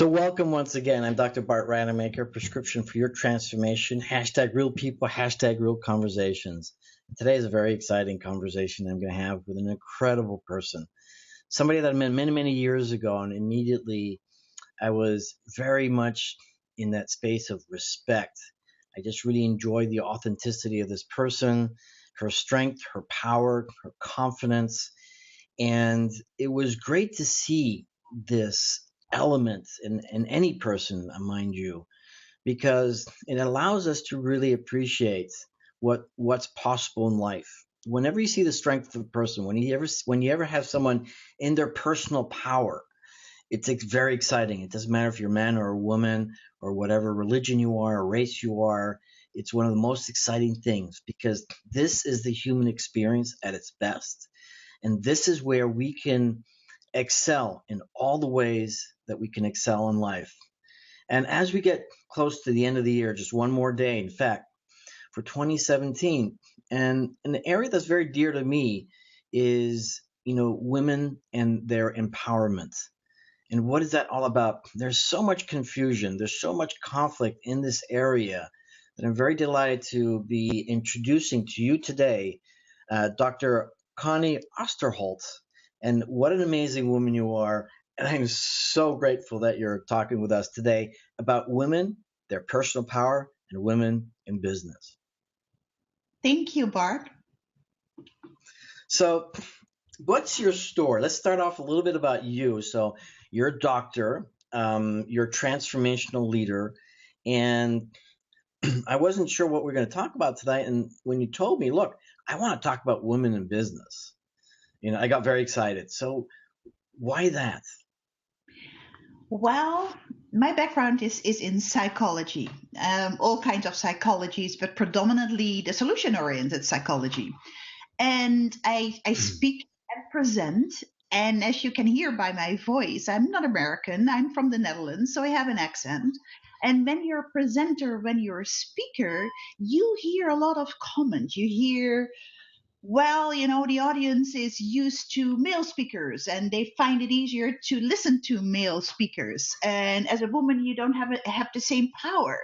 So welcome once again. I'm Dr. Bart Rademaker, prescription for your transformation. Hashtag real people, hashtag real conversations. Today is a very exciting conversation I'm going to have with an incredible person. Somebody that I met many, many years ago, and immediately I was very much in that space of respect. I just really enjoyed the authenticity of this person, her strength, her power, her confidence. And it was great to see this element in any person, mind you, because it allows us to really appreciate what's possible in life. Whenever you see the strength of a person, when you ever have someone in their personal power, it's very exciting. It doesn't matter if you're a man or a woman or whatever religion you are or race you are. It's one of the most exciting things because this is the human experience at its best. And this is where we can excel in all the ways that we can excel in life. And as we get close to the end of the year, just one more day, in fact, for 2017, and an area that's very dear to me is, women and their empowerment. And what is that all about? There's so much confusion. There's so much conflict in this area that I'm very delighted to be introducing to you today, Dr. Connie Osterholt. And what an amazing woman you are. And I'm so grateful that you're talking with us today about women, their personal power, and women in business. Thank you, Bart. So, what's your story? Let's start off a little bit about you. So, you're a doctor, you're a transformational leader, and I wasn't sure what we're going to talk about tonight. And when you told me, look, I want to talk about women in business, I got very excited. So, why that? Well, my background is in psychology, all kinds of psychologies, but predominantly the solution-oriented psychology. And I speak and present. And as you can hear by my voice, I'm not American. I'm from the Netherlands, so I have an accent. And when you're a presenter, when you're a speaker, you hear a lot of comments. You hear, well, the audience is used to male speakers and they find it easier to listen to male speakers. And as a woman, you don't have the same power.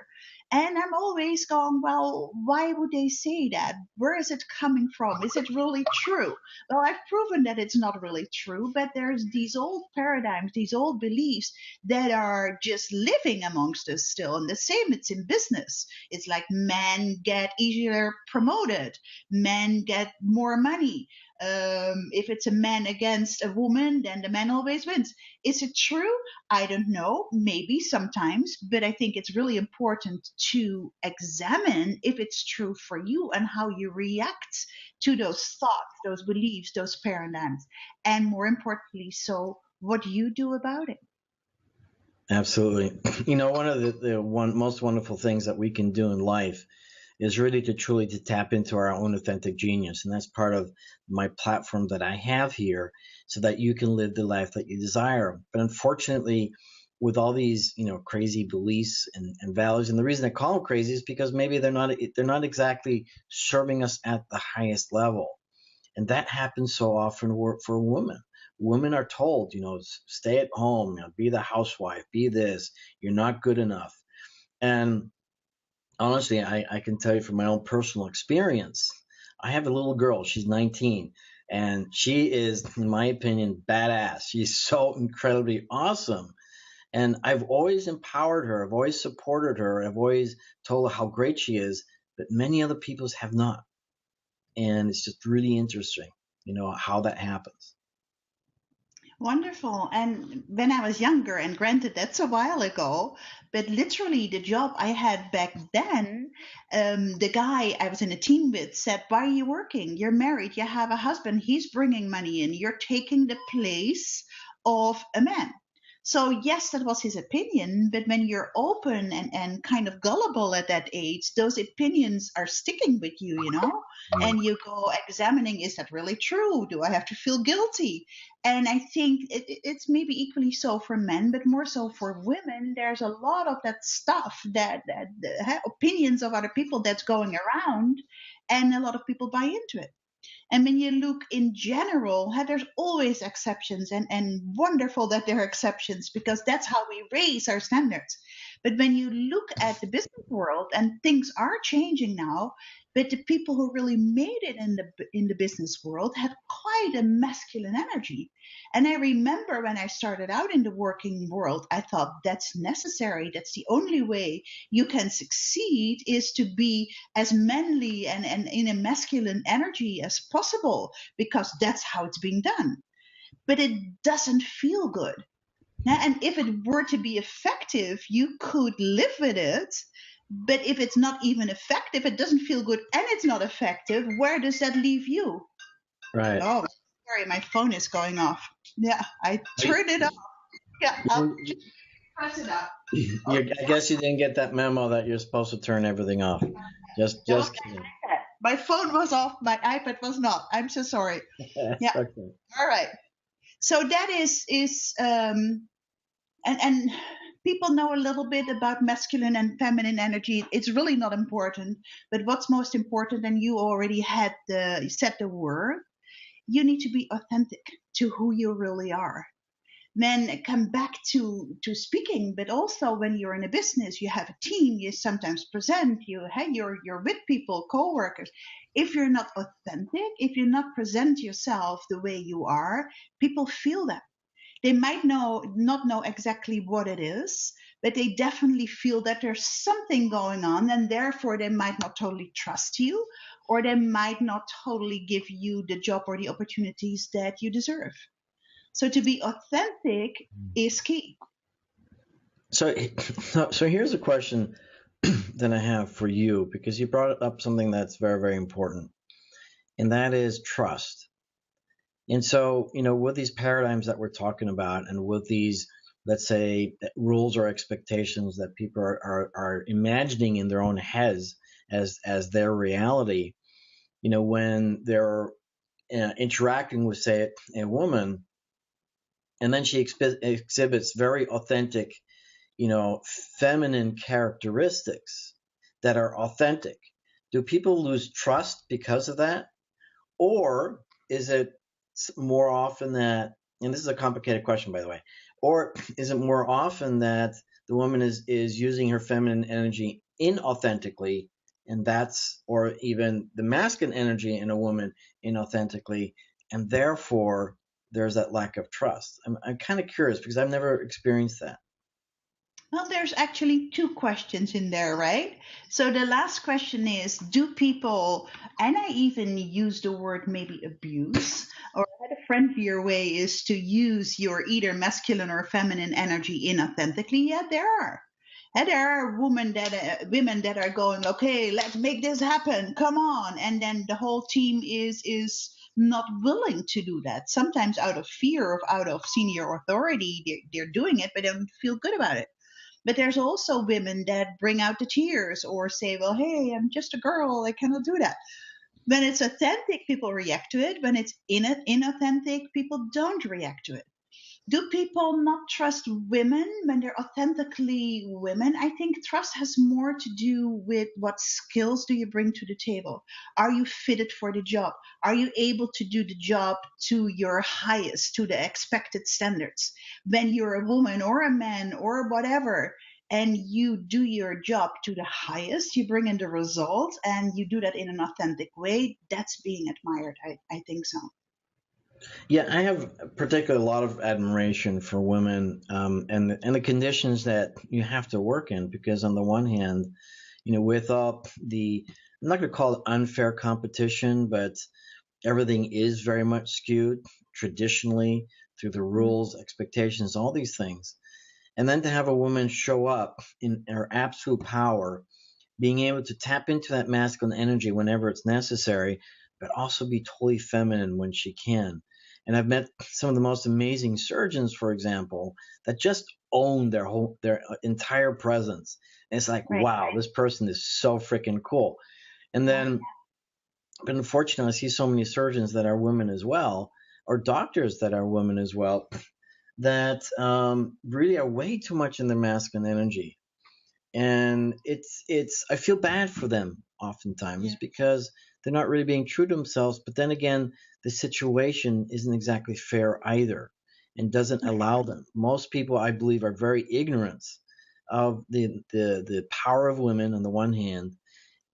And I'm always going, well, why would they say that? Where is it coming from? Is it really true? Well, I've proven that it's not really true, but there's these old paradigms, these old beliefs that are just living amongst us still. And the same, it's in business. It's like men get easier promoted, men get more money. If it's a man against a woman, then the man always wins. Is it true? I don't know. Maybe sometimes, but I think it's really important to examine if it's true for you and how you react to those thoughts, those beliefs, those paradigms, and more importantly, so what do you do about it? Absolutely. One of the most wonderful things that we can do in life is really to tap into our own authentic genius. And that's part of my platform that I have here so that you can live the life that you desire. But unfortunately, with all these, crazy beliefs and values, and the reason I call them crazy is because maybe they're not exactly serving us at the highest level. And that happens so often for women. Women are told, stay at home, be the housewife, be this, you're not good enough. And honestly, I can tell you from my own personal experience, I have a little girl, she's 19, and she is, in my opinion, badass. She's so incredibly awesome. And I've always empowered her, I've always supported her, I've always told her how great she is, but many other people have not. And it's just really interesting, how that happens. Wonderful. And when I was younger, and granted that's a while ago, but literally the job I had back then, the guy I was in a team with said, why are you working? You're married, you have a husband, he's bringing money in, you're taking the place of a man. So yes, that was his opinion, but when you're open and kind of gullible at that age, those opinions are sticking with you, and you go examining, is that really true? Do I have to feel guilty? And I think it's maybe equally so for men, but more so for women. There's a lot of that stuff that opinions of other people that's going around, and a lot of people buy into it. And when you look in general, there's always exceptions, and wonderful that there are exceptions because that's how we raise our standards. But when you look at the business world, and things are changing now, but the people who really made it in the business world had quite a masculine energy. And I remember when I started out in the working world, I thought that's necessary. That's the only way you can succeed is to be as manly and in a masculine energy as possible because that's how it's being done. But it doesn't feel good. And if it were to be effective, you could live with it. But if it's not even effective, it doesn't feel good and it's not effective, where does that leave you? Right. Oh, sorry, my phone is going off. Yeah, I turned it off. Yeah, I'll press it up. I guess you didn't get that memo that you're supposed to turn everything off. Just kidding. My phone was off, my iPad was not. I'm so sorry. Yeah. Okay. All right. So that is and people know a little bit about masculine and feminine energy. It's really not important, but what's most important, and you already had said the word, you need to be authentic to who you really are. Then come back to speaking, but also when you're in a business, you have a team, you sometimes present, you're with people, co-workers. If you're not authentic, if you not present yourself the way you are, people feel that. They might not know exactly what it is, but they definitely feel that there's something going on, and therefore they might not totally trust you, or they might not totally give you the job or the opportunities that you deserve. So to be authentic is key. So, so here's a question that I have for you, because you brought up something that's very, very important, and that is trust. And so, with these paradigms that we're talking about, and with these, let's say, rules or expectations that people are imagining in their own heads as their reality, when they're interacting with, say, a woman, and then she exhibits very authentic, feminine characteristics that are authentic. Do people lose trust because of that? Or is it more often that, and this is a complicated question, by the way, or is it more often that the woman is using her feminine energy inauthentically, and that's, or even the masculine energy in a woman inauthentically, and therefore there's that lack of trust? I'm kind of curious because I've never experienced that. Well, there's actually two questions in there, right? So the last question is, do people, and I even use the word maybe abuse, or a friendlier way is to use your either masculine or feminine energy inauthentically? Yeah, there are. And there are women that are going, okay, let's make this happen. Come on, and then the whole team is not willing to do that. Sometimes out of fear of out of senior authority, they're doing it, but they don't feel good about it. But there's also women that bring out the tears or say, well, hey, I'm just a girl. I cannot do that. When it's authentic, people react to it. When it's inauthentic, people don't react to it. Do people not trust women when they're authentically women? I think trust has more to do with what skills do you bring to the table. Are you fitted for the job? Are you able to do the job to your highest, to the expected standards? When you're a woman or a man or whatever, and you do your job to the highest, you bring in the results, and you do that in an authentic way, that's being admired. I think so. Yeah, I have particularly a lot of admiration for women, and the conditions that you have to work in. Because on the one hand, with all the, I'm not going to call it unfair competition, but everything is very much skewed traditionally through the rules, expectations, all these things. And then to have a woman show up in her absolute power, being able to tap into that masculine energy whenever it's necessary, but also be totally feminine when she can. And I've met some of the most amazing surgeons, for example, that just own their entire presence. And it's like, Right. wow, this person is so freaking cool. And then, but unfortunately, I see so many surgeons that are women as well, or doctors that are women as well, that really are way too much in their masculine energy. And I feel bad for them oftentimes because they're not really being true to themselves. But then again, the situation isn't exactly fair either, and doesn't allow them. Most people, I believe, are very ignorant of the power of women on the one hand,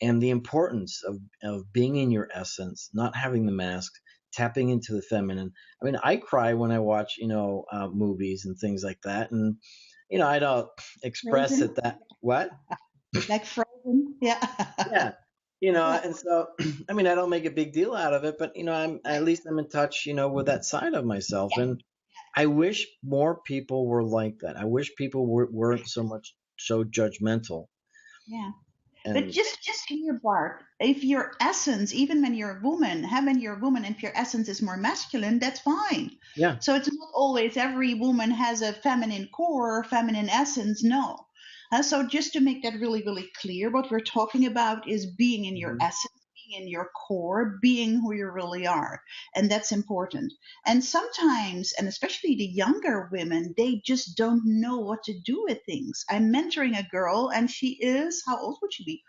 and the importance of being in your essence, not having the mask, tapping into the feminine. I mean, I cry when I watch, movies and things like that, and I don't express Frozen, it that what. like Frozen. Yeah. Yeah, Yeah. and so I mean, I don't make a big deal out of it, but I'm at Right. least I'm in touch, with that side of myself, and I wish more people were like that. I wish people weren't so judgmental. Yeah. But And just hear, Bart, if your essence, even when you're a woman, when you're a woman, and if your essence is more masculine, that's fine. yeah, So it's not always every woman has a feminine core, feminine essence. No. So just to make that really, really clear, what we're talking about is being in your mhm, essence, being in your core, being who you really are. And that's important. And sometimes, and especially the younger women, they just don't know what to do with things. I'm mentoring a girl, and she is, how old would she be?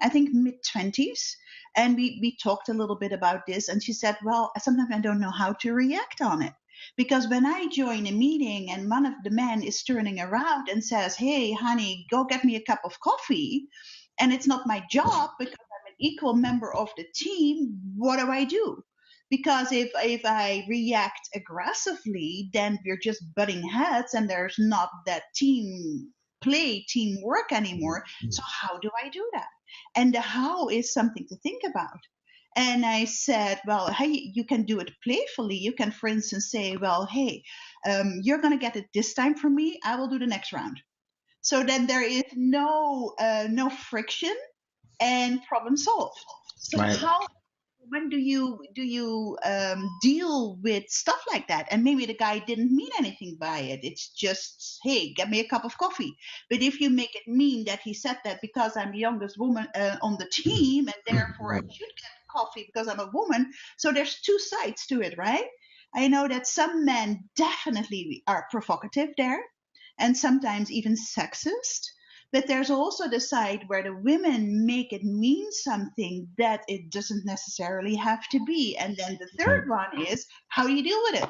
I think mid 20s. And we talked a little bit about this. And she said, well, sometimes I don't know how to react on it. Because when I join a meeting and one of the men is turning around and says, hey, honey, go get me a cup of coffee, and it's not my job because I'm an equal member of the team, what do I do? Because if I react aggressively, then we're just butting heads and there's not that teamwork anymore. So how do I do that? And the how is something to think about. And I said, well, hey, you can do it playfully. You can, for instance, say, well, hey, you're going to get it this time from me. I will do the next round. So then there is no friction and problem solved. So right. how when do you deal with stuff like that? And maybe the guy didn't mean anything by it. It's just, hey, get me a cup of coffee. But if you make it mean that he said that because I'm the youngest woman on the team, and therefore I Right. should get coffee because I'm a woman, so there's two sides to it, right? I know that some men definitely are provocative there, and sometimes even sexist. But there's also the side where the women make it mean something that it doesn't necessarily have to be. And then the Right. third one is, how do you deal with it?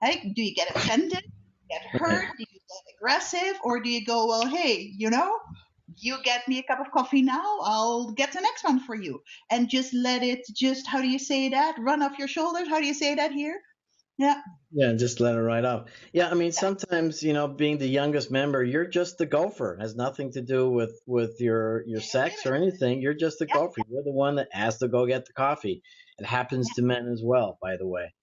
Like, do you get offended? Get Right. hurt? Do you get aggressive? Or do you go, well, hey, you get me a cup of coffee now, I'll get the next one for you. And just let it just, how do you say that? Run off your shoulders? How do you say that here? Yeah. Yeah, just let it right up. Yeah, I mean, sometimes, being the youngest member, you're just the gopher. It has nothing to do with your Men and sex women. or anything. You're just the Yeah. gopher. You're the one that has to go get the coffee. It happens Yeah. to men as well, by the way.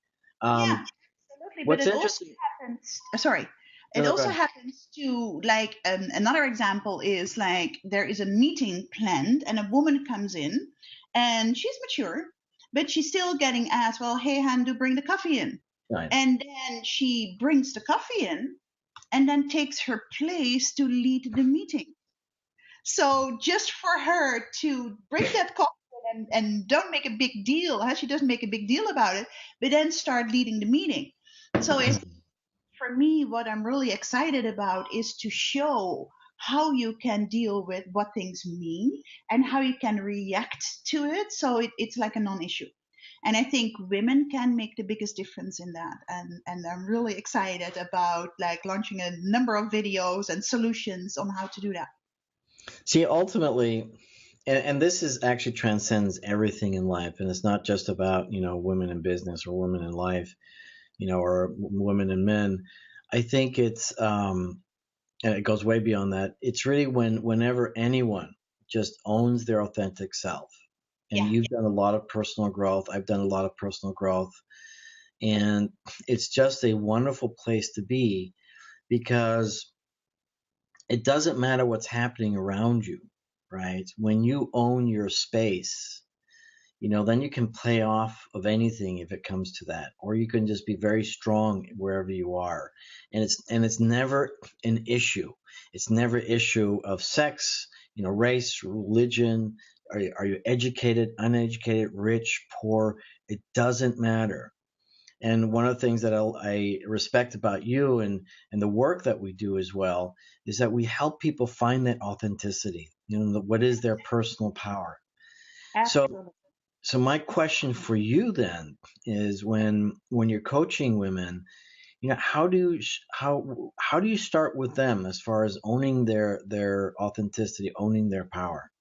Yeah, Um, absolutely. But what's it also interesting? happens. Sorry, No, it no, go also ahead. happens to like another example is like there is a meeting planned and a woman comes in and she's mature, but she's still getting asked, "Well, hey, Han, do bring the coffee in," Right. and then she brings the coffee in and then takes her place to lead the meeting. So just for her to bring that coffee and don't make a big deal, she doesn't make a big deal about it, but then start leading the meeting. So it's for me, what I'm really excited about is to show how you can deal with what things mean and how you can react to it. So it's like a non-issue. And I think women can make the biggest difference in that. And I'm really excited about like launching a number of videos and solutions on how to do that. See, ultimately, and this is actually transcends everything in life, and it's not just about women in business or women in life, or women and men. I think it's and it goes way beyond that. It's really whenever anyone just owns their authentic self. And Yeah. you've done a lot of personal growth. I've done a lot of personal growth. And it's just a wonderful place to be because it doesn't matter what's happening around you, right? When you own your space, then you can play off of anything if it comes to that, or you can just be very strong wherever you are. And it's never an issue. It's never issue of sex, race, religion. Are you educated, uneducated, rich, poor? It doesn't matter. And one of the things that I respect about you and the work that we do as well is that we help people find that authenticity. What is their personal power? So Absolutely. So my question for you then is when you're coaching women, how do you start with them as far as owning their authenticity, owning their power?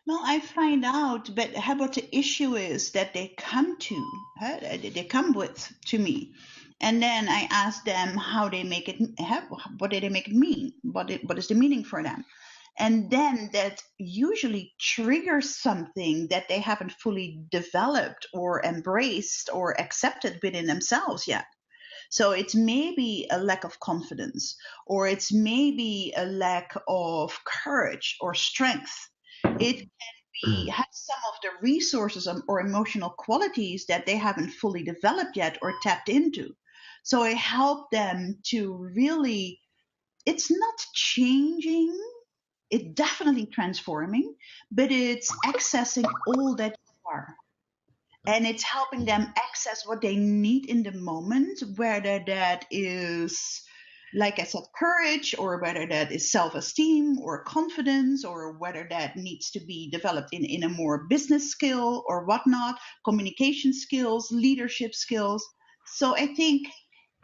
Well, I find out, but how about the issue is that they come to, they come with to me, and then I ask them how they make it, what do they make it mean? What is the meaning for them? And then that usually triggers something that they haven't fully developed or embraced or accepted within themselves yet. So it's maybe a lack of confidence, or it's maybe a lack of courage or strength. It has some of the resources or emotional qualities that they haven't fully developed yet or tapped into. So I help them to really, it's not changing, it's definitely transforming, but it's accessing all that you are. And it's helping them access what they need in the moment, whether that is, like I said, courage, or whether that is self esteem or confidence, or whether that needs to be developed in a more business skill or whatnot, communication skills, leadership skills. So I think,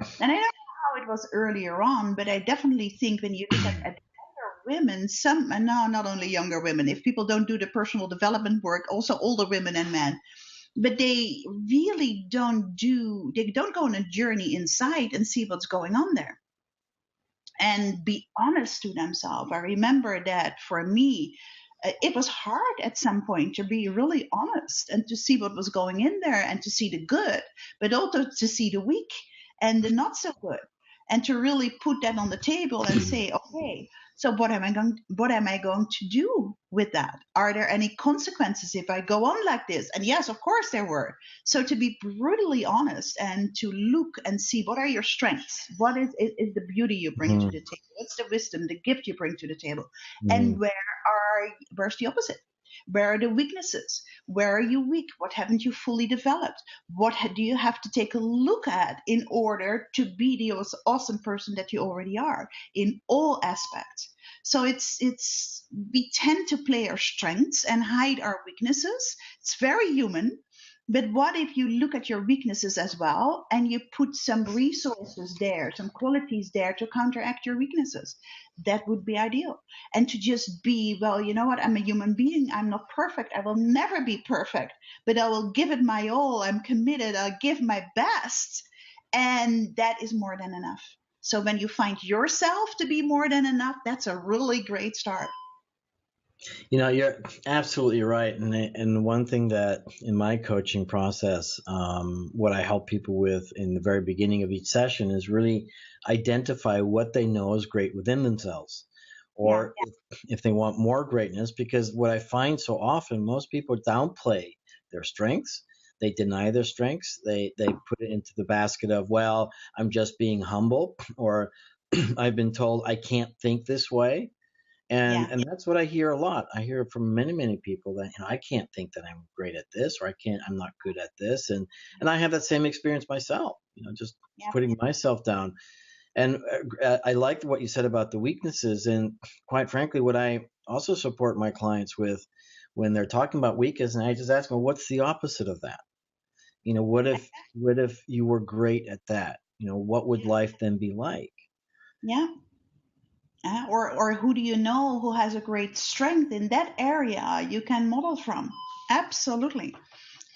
and I don't know how it was earlier on, but I definitely think when you look at younger women, some, and now not only younger women, if people don't do the personal development work, also older women and men, but they really they don't go on a journey inside and see what's going on there and be honest to themselves. I remember that for me, it was hard at some point to be really honest and to see what was going in there and to see the good, but also to see the weak and the not so good, and to really put that on the table and say, okay, so what am I going to do with that? Are there any consequences if I go on like this? And yes, of course there were. So to be brutally honest and to look and see what are your strengths, what is the beauty you bring to Mhm. the table, what's the wisdom, the gift you bring to the table, and Mhm. where's the opposite? Where are the weaknesses? Where are you weak? What haven't you fully developed? What do you have to take a look at in order to be the awesome person that you already are in all aspects? So it's we tend to play our strengths and hide our weaknesses. It's very human. But what if you look at your weaknesses as well and you put some resources there, some qualities there to counteract your weaknesses? That would be ideal. And to just be, well, you know what, I'm a human being, I'm not perfect, I will never be perfect, but I will give it my all, I'm committed, I'll give my best, and that is more than enough. So when you find yourself to be more than enough, that's a really great start. You're absolutely right. And one thing that in my coaching process, what I help people with in the very beginning of each session is really identify what they know is great within themselves, Yeah, or if they want more greatness, because what I find so often, most people downplay their strengths. They deny their strengths. They put it into the basket of, well, I'm just being humble, or I've been told I can't think this way. and yeah, and that's what I hear a lot. I hear from many people that, I can't think that I'm great at this, or I'm not good at this, and I have that same experience myself. Just yeah, putting myself down. And I liked what you said about the weaknesses, and quite frankly, what I also support my clients with when they're talking about weakness, and I just ask them, what's the opposite of that? What if you were great at that? What would life then be like? yeah. Or who do you know who has a great strength in that area you can model from? Absolutely.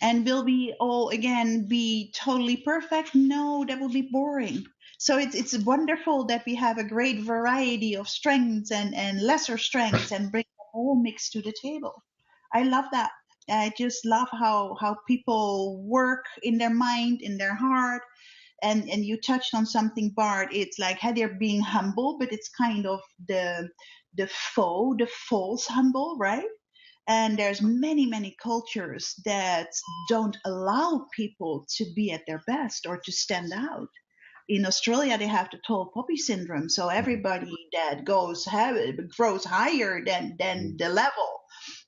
And will we all again be totally perfect? No, that will be boring. So it's wonderful that we have a great variety of strengths and lesser strengths and bring them all mixed to the table. I love that. I just love how people work in their mind, in their heart. And you touched on something, Bart. It's like how they're being humble, but it's kind of the false humble, right? And there's many cultures that don't allow people to be at their best or to stand out. In Australia they have the tall poppy syndrome, so everybody that grows higher than the level,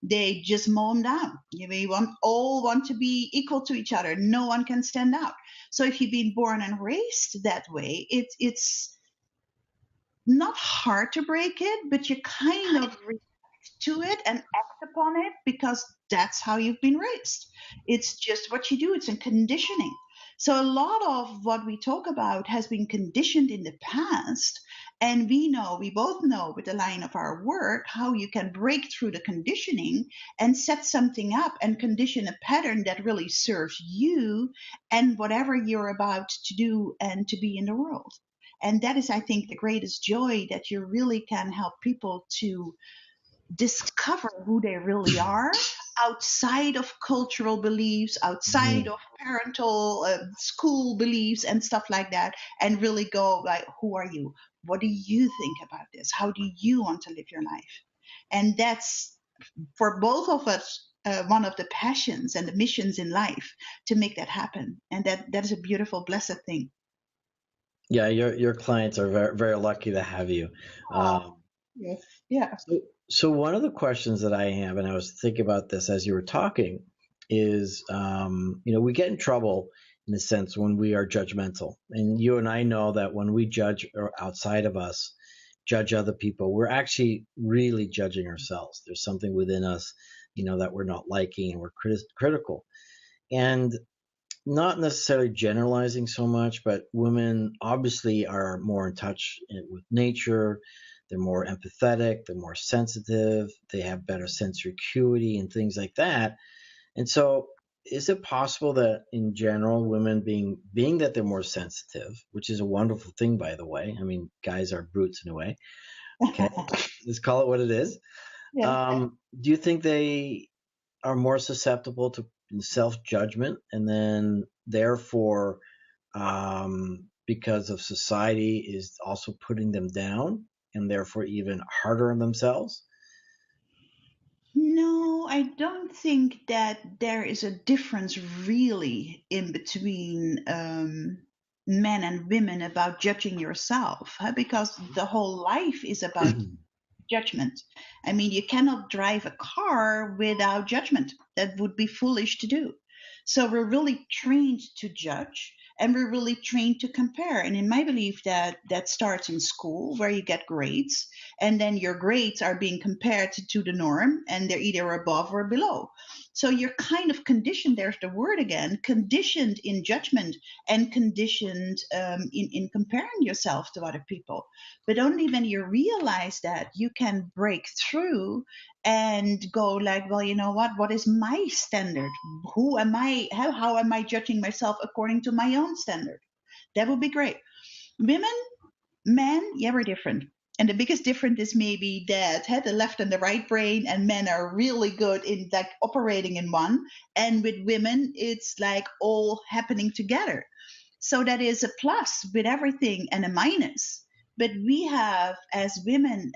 they just mow them down. We all want to be equal to each other, no one can stand out. So if you've been born and raised that way, it's not hard to break it, but you kind of react to it and act upon it because that's how you've been raised. It's just what you do, it's in conditioning. So a lot of what we talk about has been conditioned in the past. And we both know with the line of our work how you can break through the conditioning and set something up and condition a pattern that really serves you and whatever you're about to do and to be in the world. And that is, I think, the greatest joy that you really can help people to discover who they really are outside of cultural beliefs, outside Mhm. of parental school beliefs and stuff like that, and really go like, who are you? What do you think about this? How do you want to live your life? And that's for both of us one of the passions and the missions in life to make that happen. And that is a beautiful, blessed thing. Yeah, your clients are very, very lucky to have you. Oh, Um, yes. Yeah. so one of the questions that I have, and I was thinking about this as you were talking, is we get in trouble in a sense when we are judgmental, and you and I know that when we judge or outside of us, judge other people, we're actually really judging ourselves. There's something within us, that we're not liking, and we're critical. And not necessarily generalizing so much, but women obviously are more in touch with nature. They're more empathetic. They're more sensitive. They have better sensory acuity and things like that. And so, is it possible that in general, women being that they're more sensitive, which is a wonderful thing, by the way. I mean, guys are brutes in a way. Okay, let's call it what it is. Yeah. Do you think they are more susceptible to self judgment, and then therefore, because of society is also putting them down, and therefore even harder on themselves? No, I don't think that there is a difference really in between men and women about judging yourself, huh? Because the whole life is about judgment. I mean, you cannot drive a car without judgment. That would be foolish to do. So we're really trained to judge and we're really trained to compare. And in my belief that starts in school where you get grades and then your grades are being compared to the norm and they're either above or below. So you're kind of conditioned, there's the word again, conditioned in judgment and conditioned in comparing yourself to other people. But only when you realize that you can break through and go like, well, you know what is my standard? Who am I? How am I judging myself according to my own standard? That would be great. Women, men, yeah, we're different. And the biggest difference is maybe that had the left and the right brain, and men are really good in like operating in one. And with women, it's like all happening together. So that is a plus with everything and a minus. But we have, as women,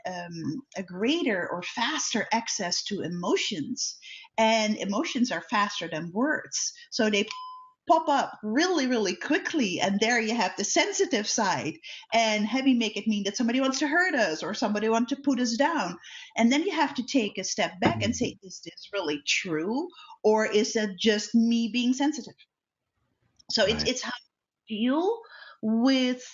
a greater or faster access to emotions, and emotions are faster than words. So they pop up really, really quickly. And there you have the sensitive side. And heavy make it mean that somebody wants to hurt us or somebody wants to put us down. And then you have to take a step back and say, is this really true? Or is it just me being sensitive? So Right. it's how you deal with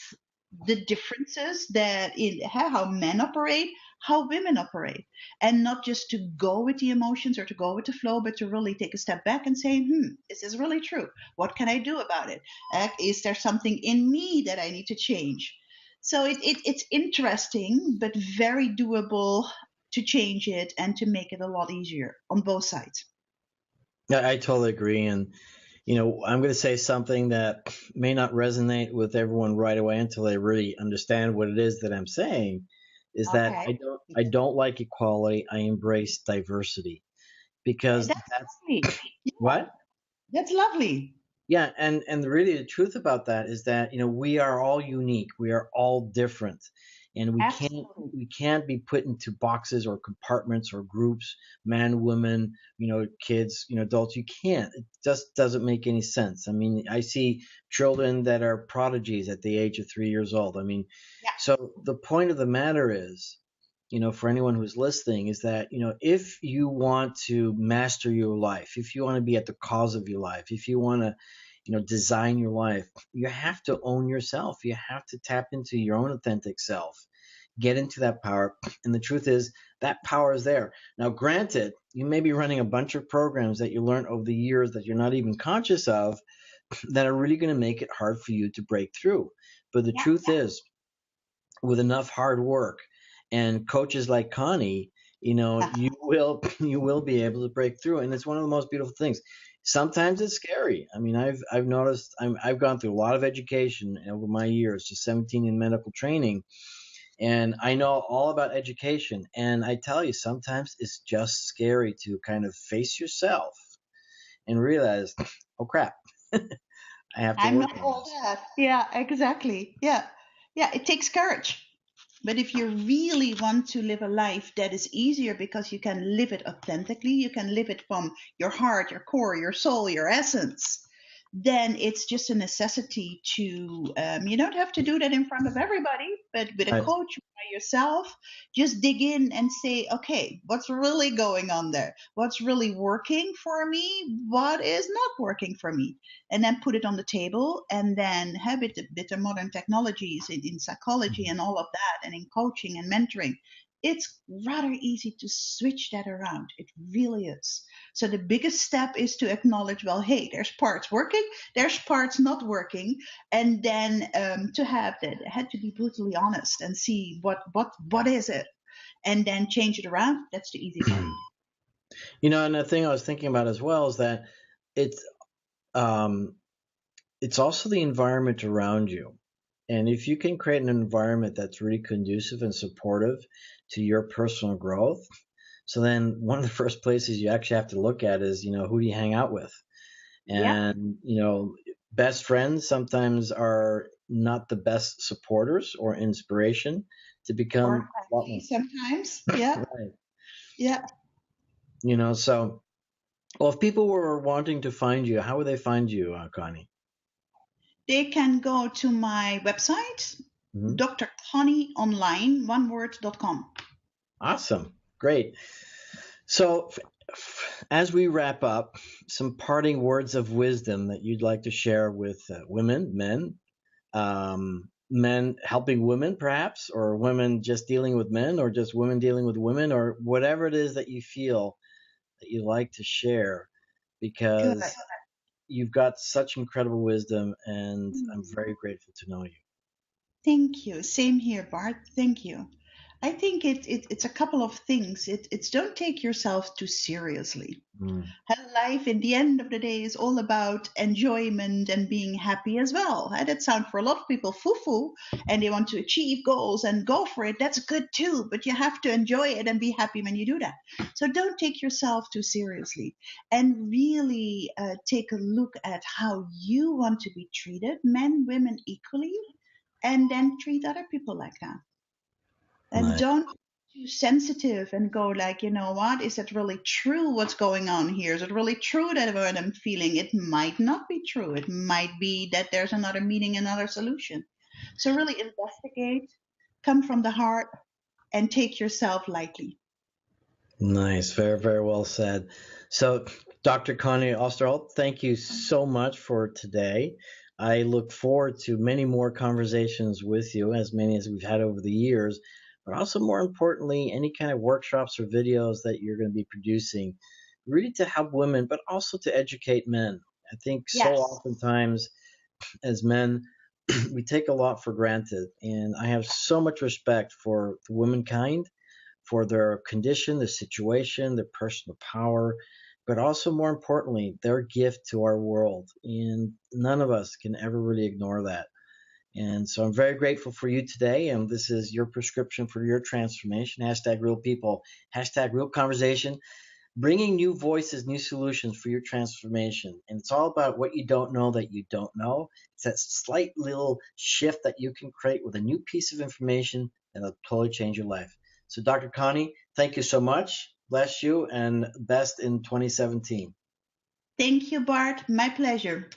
the differences that in how men operate, how women operate, and not just to go with the emotions or to go with the flow, but to really take a step back and say, is this really true? What can I do about it? Is there something in me that I need to change? So it's interesting, but very doable to change it and to make it a lot easier on both sides. Yeah, I totally agree. And, I'm going to say something that may not resonate with everyone right away until they really understand what it is that I'm saying, is that Okay. I don't like equality. I embrace diversity, because That's that's lovely. Yeah, what. that's lovely. Yeah, and really the truth about that is that we are all unique. We are all different, and we can't Absolutely. we can't be put into boxes or compartments or groups, man, women, kids, adults. You can't. It just doesn't make any sense. I mean, I see children that are prodigies at the age of 3 years old. I mean, Yeah. so the point of the matter is, for anyone who's listening, is that, if you want to master your life, if you want to be at the cause of your life, if you want to, design your life, you have to own yourself. You have to tap into your own authentic self. get into that power. And the truth is that power is there. Now, granted, you may be running a bunch of programs that you learned over the years that you're not even conscious of that are really going to make it hard for you to break through. But the truth is, with enough hard work and coaches like Connie, you will be able to break through. And it's one of the most beautiful things. Sometimes it's scary. I mean, I've noticed I've gone through a lot of education over my years, just 17 in medical training, and I know all about education. And I tell you, sometimes it's just scary to kind of face yourself and realize, oh crap, I have to I'm work not on all this. that. Yeah, exactly. Yeah. Yeah, it takes courage. But if you really want to live a life that is easier because you can live it authentically, you can live it from your heart, your core, your soul, your essence, then it's just a necessity to, you don't have to do that in front of everybody, but with a Right. coach by yourself, just dig in and say, okay, what's really going on there? What's really working for me? What is not working for me? And then put it on the table, and then have it with the modern technologies in psychology and all of that, and in coaching and mentoring. It's rather easy to switch that around. It really is. So the biggest step is to acknowledge, well, hey, there's parts working, there's parts not working, and then to have that, I had to be brutally honest and see what is it, and then change it around. That's the easy part. And the thing I was thinking about as well is that it's um, it's also the environment around you. And if you can create an environment that's really conducive and supportive to your personal growth, so then one of the first places you actually have to look at is, who do you hang out with? Yep. And, best friends sometimes are not the best supporters or inspiration to become Or a lot family more. sometimes. Yeah. Right. Yeah. So, well, if people were wanting to find you, how would they find you, Connie? They can go to my website, Hmm. Dr. Connie Online, one word.com. Awesome. Great. So, as we wrap up, some parting words of wisdom that you'd like to share with women, men helping women, perhaps, or women just dealing with men, or just women dealing with women, or whatever it is that you feel that you like to share, Good. because you've got such incredible wisdom, and I'm Hmm. very grateful to know you. Thank you. Same here, Bart. Thank you. I think it's a couple of things. It's don't take yourself too seriously. Mm. Life, in the end of the day, is all about enjoyment and being happy as well. And that sounds for a lot of people foo-foo, and they want to achieve goals and go for it. That's good too, but you have to enjoy it and be happy when you do that. So don't take yourself too seriously, and really take a look at how you want to be treated, men, women equally, and then treat other people like that. And Nice. don't be too sensitive and go like, you know what, is it really true what's going on here? Is it really true that what I'm feeling? It might not be true. It might be that there's another meaning, another solution. So really investigate, come from the heart, and take yourself lightly. Nice. Very, very well said. So, Dr. Connie Osterholt, thank you so much for today. I look forward to many more conversations with you, as many as we've had over the years, but also more importantly, any kind of workshops or videos that you're going to be producing, really to help women, but also to educate men. I think so Yes. oftentimes as men, we take a lot for granted, and I have so much respect for the womankind, for their condition, their situation, their personal power, but also more importantly, their gift to our world. And none of us can ever really ignore that. And so I'm very grateful for you today. And this is your prescription for your transformation. Hashtag real people, hashtag real conversation, bringing new voices, new solutions for your transformation. And it's all about what you don't know that you don't know. It's that slight little shift that you can create with a new piece of information that'll totally change your life. So, Dr. Connie, thank you so much. Bless you and best in 2017. Thank you, Bart. My pleasure.